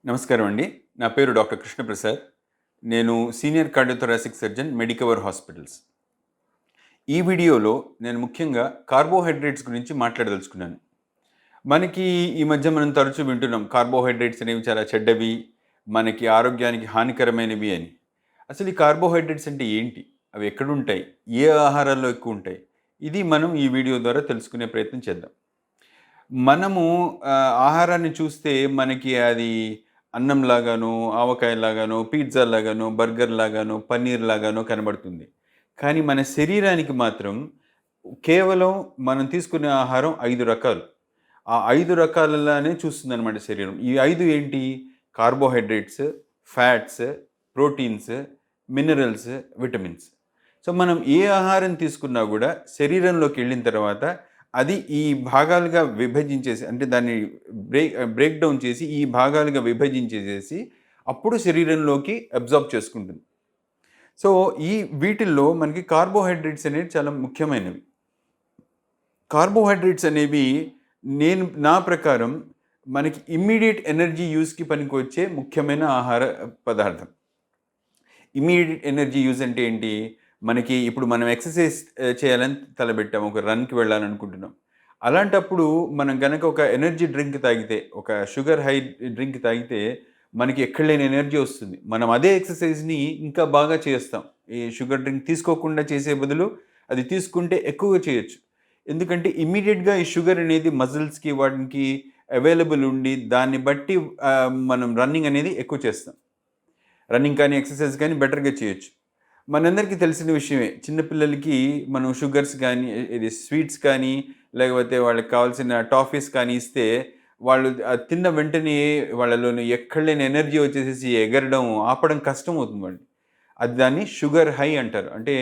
నమస్కారం అండి. నా పేరు డాక్టర్ కృష్ణప్రసాద్. నేను senior cardiothoracic surgeon Medicover hospitals. ఈ వీడియోలో నేను ముఖ్యంగా కార్బోహైడ్రేట్స్ గురించి మాట్లాడదలుచుకున్నాను. మనకి ఈ మధ్య మనం తరచూ వింటున్నాం కార్బోహైడ్రేట్స్ అనేవి చాలా చెడ్డవి, మనకి ఆరోగ్యానికి హానికరమైనవి అని. అసలు ఈ కార్బోహైడ్రేట్స్ అంటే ఏంటి? అవి ఎక్కడుంటాయి? ఏ ఆహారాల్లో ఎక్కువుంటాయి? ఇది మనం ఈ వీడియో ద్వారా తెలుసుకునే ప్రయత్నం చేద్దాం. మనము ఆహారాన్ని చూస్తే మనకి అది అన్నం లాగానో, ఆవకాయ లాగానో, పిజ్జా లాగానో, బర్గర్ లాగానో, పన్నీర్ లాగానో కనబడుతుంది. కానీ మన శరీరానికి మాత్రం కేవలం మనం తీసుకునే ఆహారం 5 రకాలు. ఆ 5 రకాలలానే చూస్తుందనమాట శరీరం. ఈ 5 ఏంటి? Carbohydrates, fats, proteins, minerals, vitamins. So, మనం ఏ ఆహారం తీసుకున్నా గూడా శరీరంలోకెళ్ళిన తర్వాత అది ఈ భాగాలుగా విభజించేసి అంటే దాన్ని బ్రేక్ డౌన్ చేసి ఈ భాగాలుగా విభజించేసేసి అప్పుడు శరీరంలోకి అబ్జార్బ్ చేసుకుంటుంది. సో, ఈ వీటిల్లో మనకి కార్బోహైడ్రేట్స్ అనేవి చాలా ముఖ్యమైనవి. కార్బోహైడ్రేట్స్ అనేవి నా ప్రకారం మనకి ఇమ్మీడియేట్ ఎనర్జీ యూజ్‌కి పనికొచ్చే ముఖ్యమైన ఆహార పదార్థం. ఇమ్మీడియేట్ ఎనర్జీ యూజ్ అంటే ఏంటి? మనకి ఇప్పుడు మనం ఎక్సర్సైజ్ చేయాలని తలపెట్టాం. ఒక రన్‌కి వెళ్ళాలనుకుంటున్నాం. అలాంటప్పుడు మనం గనక ఒక ఎనర్జీ డ్రింక్ తాగితే, ఒక షుగర్ హై డ్రింక్ తాగితే మనకి ఎక్కడలేని ఎనర్జీ వస్తుంది. మనం అదే ఎక్సర్సైజ్‌ని ఇంకా బాగా చేస్తాం. ఈ షుగర్ డ్రింక్ తీసుకోకుండా చేసే బదులు అది తీసుకుంటే ఎక్కువగా చేయొచ్చు. ఎందుకంటే ఇమ్మీడియేట్‌గా ఈ షుగర్ అనేది మజిల్స్‌కి వాటికి అవైలబుల్ ఉండి దాన్ని బట్టి మనం రన్నింగ్ అనేది ఎక్కువ చేస్తాం. రన్నింగ్ కానీ, ఎక్సర్సైజ్ కానీ బెటర్‌గా చేయొచ్చు. మనందరికీ తెలిసిన విషయమే. చిన్న పిల్లలకి మనం షుగర్స్ కానీ, ఇది స్వీట్స్ కానీ, లేకపోతే వాళ్ళకి కావాల్సిన టాఫీస్ కానీ ఇస్తే, వాళ్ళు తిన్న వెంటనే వాళ్ళలోని ఎక్కడలేని ఎనర్జీ వచ్చేసేసి ఎగరడం, ఆపడం కష్టమవుతుంది వాళ్ళకి. అది దాన్ని షుగర్ హై అంటారు. అంటే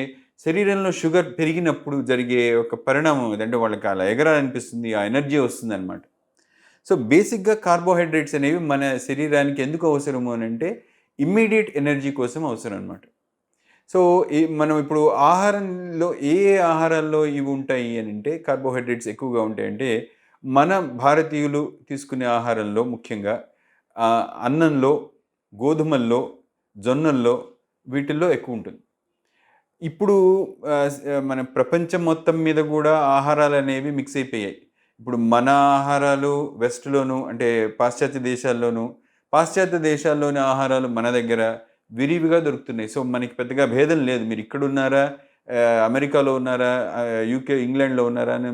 శరీరంలో షుగర్ పెరిగినప్పుడు జరిగే ఒక పరిణామం అది. అంటే వాళ్ళకి అలా ఎగరాలనిపిస్తుంది. ఆ ఎనర్జీ వస్తుందనమాట. సో, బేసిక్‌గా కార్బోహైడ్రేట్స్ అనేవి మన శరీరానికి ఎందుకు అవసరము అనంటే, ఇమ్మీడియేట్ ఎనర్జీ కోసం అవసరం అనమాట. సో, మనం ఇప్పుడు ఆహారంలో ఏ ఆహారాల్లో ఇవి ఉంటాయి అనంటే కార్బోహైడ్రేట్స్ ఎక్కువగా ఉంటాయంటే, మన భారతీయులు తీసుకునే ఆహారంలో ముఖ్యంగా అన్నంలో, గోధుమల్లో, జొన్నల్లో వీటిల్లో ఎక్కువుంటుంది. ఇప్పుడు మన ప్రపంచం మొత్తం మీద గూడా ఆహారాలనేవి మిక్స్ అయిపోయాయి. ఇప్పుడు మన ఆహారాలు వెస్ట్‌లోను అంటే పాశ్చాత్య దేశాల్లోని ఆహారాలు మన దగ్గర విరివిగా దొరుకుతున్నాయి. సో, మనకి పెద్దగా భేదం లేదు. మీరిక్కడున్నారా, అమెరికాలో ఉన్నారా, యూకే, ఇంగ్లాండ్‌లో ఉన్నారా అని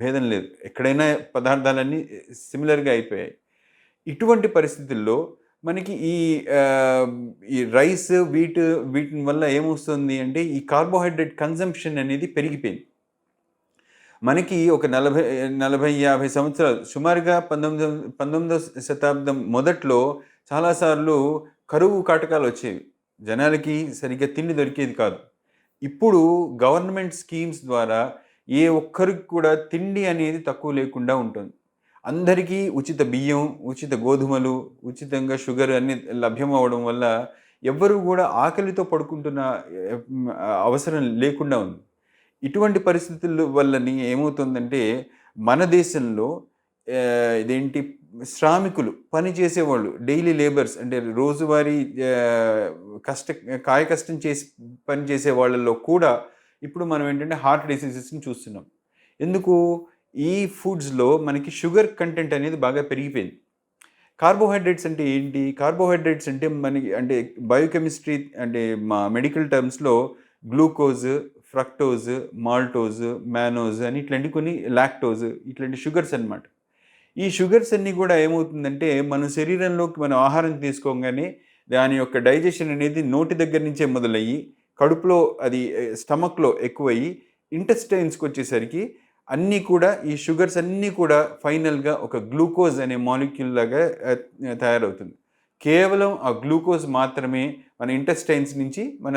భేదం లేదు. ఎక్కడైనా పదార్థాలన్నీ సిమిలర్‌గా అయిపోయాయి. ఇటువంటి పరిస్థితుల్లో మనకి ఆహ్, ఈ రైస్, వీటిని వల్ల ఏమొస్తుంది అంటే ఈ కార్బోహైడ్రేట్ కన్జంప్షన్ అనేది పెరిగిపోయింది. మనకి ఒక 40, 50 సంవత్సరాలు సుమారుగా 19వ శతాబ్దం మొదట్లో చాలా సార్లు కరువు కాటకాలొచ్చేవి. జనాలకి సరిగ్గా తిండి దొరికేది కాదు. ఇప్పుడు గవర్నమెంట్ స్కీమ్స్ ద్వారా ఏ ఒక్కరికి కూడా తిండి అనేది తక్కువ లేకుండా ఉంటుంది. అందరికీ ఉచిత బియ్యం, ఉచిత గోధుమలు, ఉచితంగా షుగర్ అన్నీ లభ్యమవ్వడం వల్ల ఎవ్వరు గూడా ఆకలితో పడుకుంటున్న అవసరం లేకుండా ఉంది. ఇటువంటి పరిస్థితుల వల్లని ఏమవుతుందంటే, మన దేశంలో ఇదేంటి శ్రామికులు, పని చేసేవాళ్ళు, డైలీ లేబర్స్ అంటే రోజువారీ ఆహ్, కష్ట కాయ కష్టం చేసి పని చేసే వాళ్ళలో కూడా ఇప్పుడు మనం ఏంటంటే హార్ట్ డిసీజెస్‌ని చూస్తున్నాం. ఎందుకు? ఈ ఫుడ్స్‌లో మనకి షుగర్ కంటెంట్ అనేది బాగా పెరిగిపోయింది. కార్బోహైడ్రేట్స్ అంటే ఏంటి? కార్బోహైడ్రేట్స్ అంటే మనకి అంటే బయోకెమిస్ట్రీ అంటే మెడికల్ టర్మ్స్‌లో గ్లూకోజ్, ఫ్రక్టోజ్, మాల్టోజ్, మానోజ్ అని ఇట్లాంటి కొన్ని లాక్టోజ్ ఇట్లాంటి షుగర్స్ అనమాట. ఈ షుగర్స్ అన్నీ కూడా ఏమవుతుందంటే మన శరీరంలోకి మనం ఆహారం తీసుకోగానే దాని యొక్క డైజెషన్ అనేది నోటి దగ్గర నుంచే మొదలయ్యి కడుపులో అది స్టమక్‌లో ఎక్కువయ్యి ఇంటెస్టైన్స్‌కొచ్చేసరికి అన్నీ కూడా ఈ షుగర్స్ అన్నీ కూడా ఫైనల్‌గా ఒక గ్లూకోజ్ అనే మాలిక్యూల్ లాగా తయారవుతుంది. కేవలం ఆ గ్లూకోజ్ మాత్రమే మన ఇంటెస్టైన్స్ నుంచి మన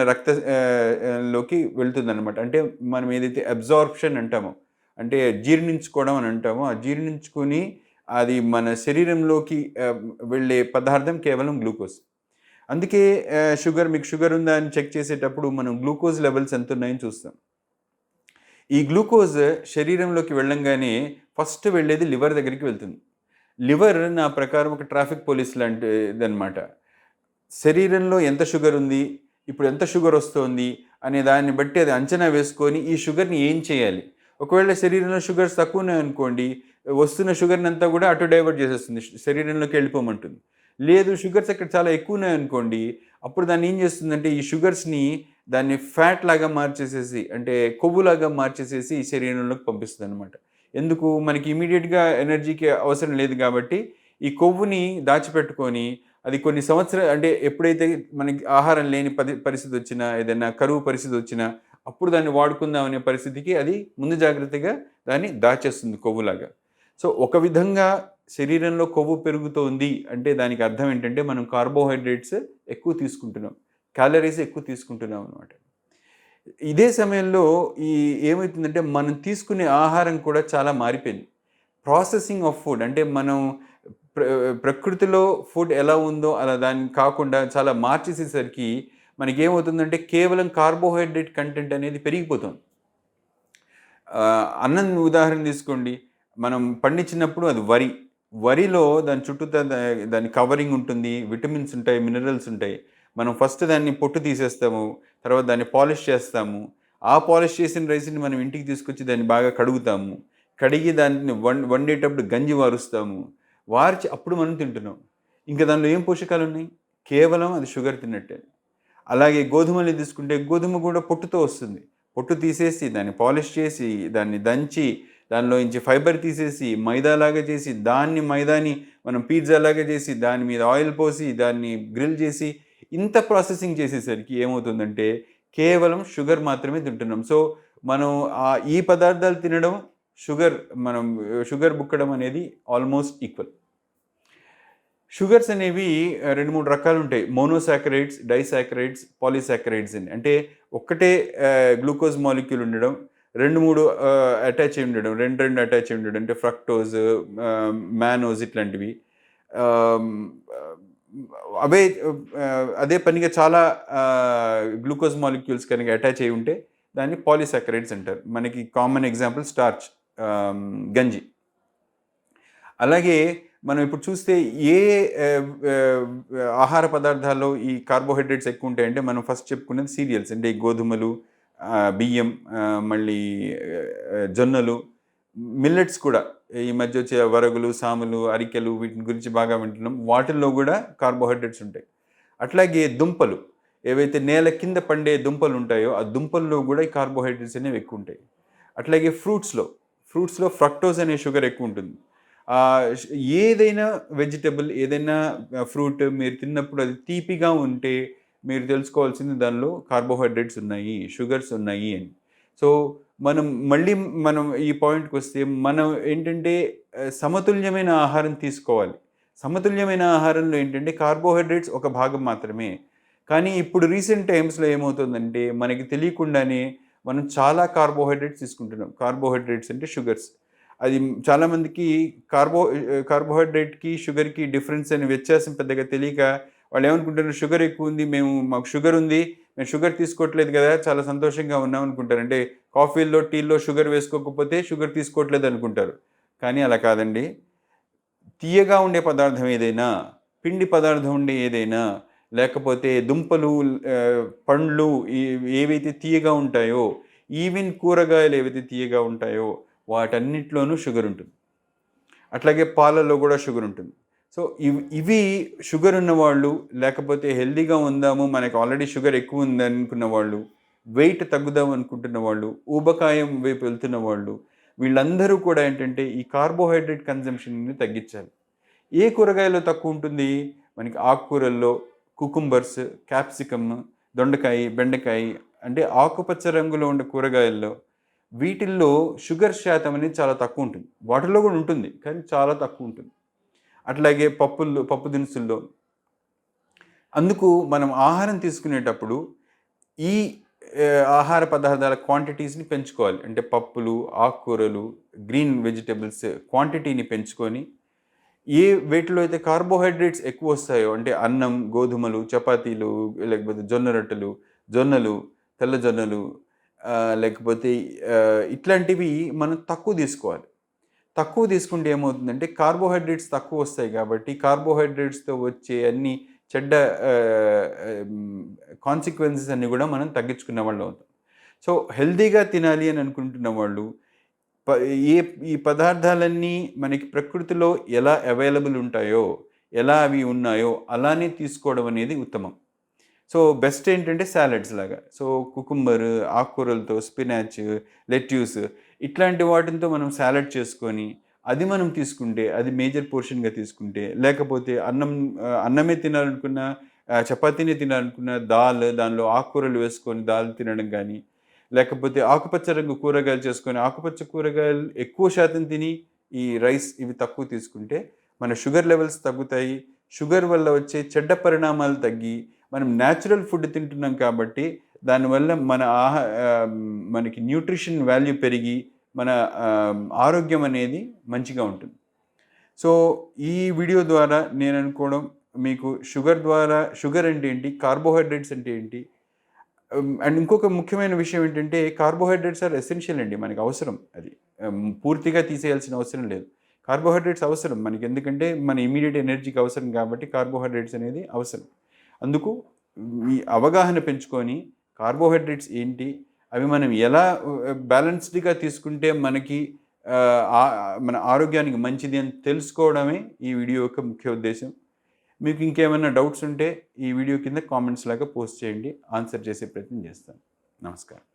లోకి వెళ్తుందనమాట. అంటే మనం ఏదైతే అబ్జార్ప్షన్ అంటామో, అంటే జీర్ణించుకోవడం అని అంటామో, ఆ జీర్ణించుకొని అది మన శరీరంలోకి వెళ్ళే పదార్థం కేవలం గ్లూకోజ్. అందుకే మీకు షుగర్ ఉందా అని చెక్ చేసేటప్పుడు మనం గ్లూకోజ్ లెవెల్స్ ఎంతున్నాయని చూస్తాం. ఈ గ్లూకోజ్ శరీరంలోకి వెళ్ళంగానే ఫస్ట్ వెళ్ళేది లివర్ దగ్గరికి వెళ్తుంది. లివర్ నా ప్రకారం ఒక ట్రాఫిక్ పోలీస్ లాంటిదనమాట. శరీరంలో ఎంత షుగర్ ఉంది, ఇప్పుడు ఎంత షుగర్ వస్తోంది అనే దాన్ని బట్టి అది అంచనా వేసుకొని ఈ షుగర్‌ని ఏం చేయాలి? ఒకవేళ శరీరంలో షుగర్స్ తక్కువున్నాయనుకోండి, వస్తున్న షుగర్‌ని అంతా కూడా అటు డైవర్ట్ చేసేస్తుంది. శరీరంలోకి వెళ్ళిపోమంటుంది. లేదు షుగర్స్ అక్కడ చాలా ఎక్కువున్నాయనుకోండి, అప్పుడు దాన్ని ఏం చేస్తుందంటే ఈ షుగర్స్‌ని దాన్ని ఫ్యాట్ లాగా మార్చేసేసి అంటే కొవ్వులాగా మార్చేసేసి శరీరంలోకి పంపిస్తుందనమాట. ఎందుకు? మనకి ఇమ్మీడియేట్‌గా ఎనర్జీకి అవసరం లేదు కాబట్టి, ఈ కొవ్వుని దాచిపెట్టుకొని అది కొన్ని సంవత్సరాలు అంటే ఎప్పుడైతే మనకి ఆహారం లేని పరిస్థితొచ్చినా, ఏదైనా కరువు పరిస్థితొచ్చినా, అప్పుడు దాన్ని వాడుకుందాం అనే పరిస్థితికి అది ముందు జాగ్రత్తగా దాన్ని దాచేస్తుంది కొవ్వులాగా. సో, ఒక విధంగా శరీరంలో కొవ్వు పెరుగుతోంది అంటే దానికి అర్థం ఏంటంటే, మనం కార్బోహైడ్రేట్స్ ఎక్కువ తీసుకుంటున్నాం. క్యాలరీస్ ఎక్కువ తీసుకుంటున్నాం అనమాట. ఇదే సమయంలో ఈ ఏమైతుందంటే, మనం తీసుకునే ఆహారం కూడా చాలా మారిపోయింది. ప్రాసెసింగ్ ఆఫ్ ఫుడ్ అంటే మనం ప్ర ప్రకృతిలో ఫుడ్ ఎలా ఉందో అలా దాన్ని కాకుండా చాలా మార్చేసేసరికి మనకేమవుతుందంటే కేవలం కార్బోహైడ్రేట్ కంటెంట్ అనేది పెరిగిపోతుంది. అన్నం ఉదాహరణ తీసుకోండి. మనం పండించినప్పుడు అది వరి. వరిలో దాని చుట్టూతా దాని కవరింగ్ ఉంటుంది. విటమిన్స్ ఉంటాయి, మినరల్స్ ఉంటాయి. మనం ఫస్ట్ దాన్ని పొట్టు తీసేస్తాము. తర్వాత దాన్ని పాలిష్ చేస్తాము. ఆ పాలిష్ చేసిన రైస్‌ని మనం ఇంటికి తీసుకొచ్చి దాన్ని బాగా కడుగుతాము. కడిగి దాన్ని వండేటప్పుడు గంజి వారుస్తాము. వార్చి అప్పుడు మనం తింటున్నాం. ఇంక దానిలో ఏం పోషకాలున్నాయి? కేవలం అది షుగర్ తిన్నట్టే. అలాగే గోధుమలు తీసుకుంటే గోధుమ కూడా పొట్టుతో వస్తుంది. పొట్టు తీసేసి, దాన్ని పాలిష్ చేసి, దాన్ని దంచి, దానిలో నుంచి ఫైబర్ తీసేసి, మైదాలాగా చేసి, దాన్ని మైదాని మనం పిజ్జాలాగా చేసి, దాని మీద ఆయిల్ పోసి, దాన్ని గ్రిల్ చేసి, ఇంత ప్రాసెసింగ్ చేసేసరికి ఏమవుతుందంటే, కేవలం షుగర్ మాత్రమే తింటున్నాం. సో, మనం ఈ పదార్థాలు తినడం, షుగర్ మనం షుగర్ బుక్కడం అనేది ఆల్మోస్ట్ ఈక్వల్. షుగర్స్ అనేవి 2, 3 రకాలుంటాయి. మోనోసాకరైడ్స్, డైసాకరైడ్స్, పాలీసాకరైడ్స్ అని. అంటే ఒక్కటే గ్లూకోజ్ మాలిక్యూల్ ఉండడం, 2, 3 అటాచ్ అయ్యి ఉండడం. 2, 2 అటాచ్ అయ్యి ఉండడం. అంటే ఫ్రక్టోజ్, మానోజ్ ఇట్లాంటివి. ఆహ్, అవే అదే పనిగా చాలా గ్లూకోజ్ మాలిక్యూల్స్ కనుక అటాచ్ అయ్యి ఉంటే దాన్ని పాలీసాకరైడ్స్ అంటారు. మనకి కామన్ ఎగ్జాంపుల్ స్టార్చ్, గంజి. అలాగే మనం ఇప్పుడు చూస్తే ఏ ఆహ్, ఆహ్, ఆహార పదార్థాల్లో ఈ కార్బోహైడ్రేట్స్ ఎక్కువుంటాయంటే, మనం ఫస్ట్ చెప్పుకున్నది సీరియల్స్. అంటే ఈ గోధుమలు, బియ్యం, మళ్ళీ జొన్నలు, మిల్లెట్స్ కూడా ఈ మధ్య వచ్చే వరగులు, సామలు, అరికెలు వీటిని గురించి బాగా వింటున్నాం. వాటిల్లో గూడా కార్బోహైడ్రేట్స్ ఉంటాయి. అట్లాగే దుంపలు, ఏవైతే నేల కింద పండే దుంపలుంటాయో, ఆ దుంపల్లో గూడా ఈ కార్బోహైడ్రేట్స్ అనేవి ఎక్కువుంటాయి. అట్లాగే ఫ్రూట్స్‌లో ఫ్రక్టోజ్ అనే షుగర్ ఎక్కువుంటుంది. ఆహ్, ష్ ఏదైనా వెజిటబుల్, ఏదైనా ఫ్రూట్ మీరు తిన్నప్పుడు అది తీపిగా ఉంటే, మీరు తెలుసుకోవాల్సింది దానిలో కార్బోహైడ్రేట్స్ ఉన్నాయి, షుగర్స్ ఉన్నాయి అని. సో, మనం మళ్ళీ మనం ఈ పాయింట్‌కొస్తే మనం ఏంటంటే సమతుల్యమైన ఆహారం తీసుకోవాలి. సమతుల్యమైన ఆహారంలో ఏంటంటే కార్బోహైడ్రేట్స్ ఒక భాగం మాత్రమే. కానీ ఇప్పుడు రీసెంట్ టైమ్స్‌లో ఏమవుతుందంటే మనకి తెలియకుండానే మనం చాలా కార్బోహైడ్రేట్స్ తీసుకుంటున్నాం. కార్బోహైడ్రేట్స్ అంటే షుగర్స్. అది చాలామందికి కార్బోహైడ్రేట్‌కి, షుగర్‌కి డిఫరెన్స్ అనే వ్యత్యాసం పెద్దగా తెలియక వాళ్ళేమనుకుంటారు షుగర్ ఎక్కువుంది. మాకు షుగర్ ఉంది. మేము షుగర్ తీసుకోవట్లేదు గదా! చాలా సంతోషంగా ఉన్నాం అనుకుంటారు. అంటే కాఫీల్లో, టీల్లో షుగర్ వేసుకోకపోతే షుగర్ తీసుకోవట్లేదు అనుకుంటారు. కానీ అలా కాదండి. తియ్యగా ఉండే పదార్థం ఏదైనా, పిండి పదార్థం ఉండే ఏదైనా, లేకపోతే దుంపలు, పండ్లు ఏవైతే తియ్యగా ఉంటాయో, ఈవెన్ కూరగాయలు ఏవైతే తియ్యగా ఉంటాయో, వాటన్నిటిలోనూ షుగర్ ఉంటుంది. అట్లాగే పాలల్లో గూడా షుగర్ ఉంటుంది. సో, ఇవి షుగర్ ఉన్నవాళ్ళు, లేకపోతే హెల్తీగా ఉందాము, మనకు ఆల్రెడీ షుగర్ ఎక్కువ ఉందనుకున్న వాళ్ళు, వెయిట్ తగ్గుదాం అనుకుంటున్న వాళ్ళు, ఊబకాయం వైపు వెళ్తున్న వాళ్ళు, వీళ్ళందరూ కూడా ఏంటంటే ఈ కార్బోహైడ్రేట్ కన్జంప్షన్‌ని తగ్గించాలి. ఏ కూరగాయల్లో తక్కువుంటుంది? మనకి ఆకుకూరల్లో కుకుంబర్స్, క్యాప్సికమ్, దొండకాయ, బెండకాయ అంటే ఆకుపచ్చ రంగులో ఉండే కూరగాయల్లో వీటిల్లో షుగర్ శాతం అనేది చాలా తక్కువుంటుంది. వాటిల్లో గూడా ఉంటుంది. కానీ చాలా తక్కువుంటుంది. అట్లాగే పప్పు దినుసుల్లో. అందుకు మనం ఆహారం తీసుకునేటప్పుడు ఈ ఆహార పదార్థాల క్వాంటిటీస్‌ని పెంచుకోవాలి. అంటే పప్పులు, ఆకుకూరలు, గ్రీన్ వెజిటబుల్స్ క్వాంటిటీని పెంచుకొని వేటిలో అయితే కార్బోహైడ్రేట్స్ ఎక్కువొస్తాయో అంటే అన్నం, గోధుమలు, చపాతీలు, లేకపోతే జొన్న రొట్టెలు, జొన్నలు, తెల్ల జొన్నలు, లేకపోతే ఇట్లాంటివి మనం తక్కువ తీసుకోవాలి. తక్కువ తీసుకుంటే ఏమవుతుందంటే కార్బోహైడ్రేట్స్ తక్కువ వస్తాయి కాబట్టి కార్బోహైడ్రేట్స్‌తో వచ్చే అన్ని చెడ్డ కాన్సిక్వెన్సెస్ అన్నీ కూడా మనం తగ్గించుకున్న వాళ్ళం అవుతాం. సో, హెల్తీగా తినాలి అని అనుకుంటున్న వాళ్ళు ప ఏ ఈ పదార్థాలన్నీ మనకి ప్రకృతిలో ఎలా అవైలబుల్ ఉంటాయో, ఎలా అవి ఉన్నాయో అలానే తీసుకోవడం అనేది ఉత్తమం. సో, బెస్ట్ ఏంటంటే సాలడ్స్ లాగా. సో, కుకుంబర్, ఆకుకూరలతో స్పినాచ్, లెట్యూస్ ఇట్లాంటి వాటిలతో మనం సాలడ్ చేసుకొని, అది మనం తీసుకుంటే, అది మేజర్ పోర్షన్‌గా తీసుకుంటే, లేకపోతే అన్నమే తినాలనుకున్నా, చపాతీనే తినాలనుకున్నా దానిలో ఆకుకూరలు వేసుకొని దాల్ తినడం గానీ, లేకపోతే ఆకుపచ్చ రంగు కూరగాయలు చేసుకొని, ఆకుపచ్చ కూరగాయలు ఎక్కువ శాతం తిని, ఈ రైస్ ఇవి తక్కువ తీసుకుంటే, మన షుగర్ లెవెల్స్ తగ్గుతాయి. షుగర్ వల్ల వచ్చే చెడ్డ పరిణామాలు తగ్గి మనం న్యాచురల్ ఫుడ్ తింటున్నాం కాబట్టి దానివల్ల మనకి న్యూట్రిషన్ వాల్యూ పెరిగి మన ఆరోగ్యం అనేది మంచిగా ఉంటుంది. సో, ఈ వీడియో ద్వారా నేను అనుకోవడం మీకు షుగర్ అంటే ఏంటి? కార్బోహైడ్రేట్స్ అంటే ఏంటి? అండ్ ఇంకొక ముఖ్యమైన విషయం ఏంటంటే కార్బోహైడ్రేట్స్ ఆర్ ఎసెన్షియల్ అండి. మనకు అవసరం అది. పూర్తిగా తీసేయాల్సిన అవసరం లేదు. కార్బోహైడ్రేట్స్ అవసరం మనకి. ఎందుకంటే మన ఇమ్మీడియేట్ ఎనర్జీకి అవసరం కాబట్టి కార్బోహైడ్రేట్స్ అనేది అవసరం. అందుకు ఈ అవగాహన పెంచుకొని కార్బోహైడ్రేట్స్ ఏంటి? అవి మనం ఎలా బ్యాలెన్స్డ్‌గా తీసుకుంటే మనకి మన ఆరోగ్యానికి మంచిది అని తెలుసుకోవడమే ఈ వీడియో యొక్క ముఖ్య ఉద్దేశ్యం. మీకు ఇంకేమైనా డౌట్స్ ఉంటే ఈ వీడియో కింద కామెంట్స్ లాగా పోస్ట్ చేయండి. ఆన్సర్ చేసే ప్రయత్నం చేస్తాను. నమస్కారం.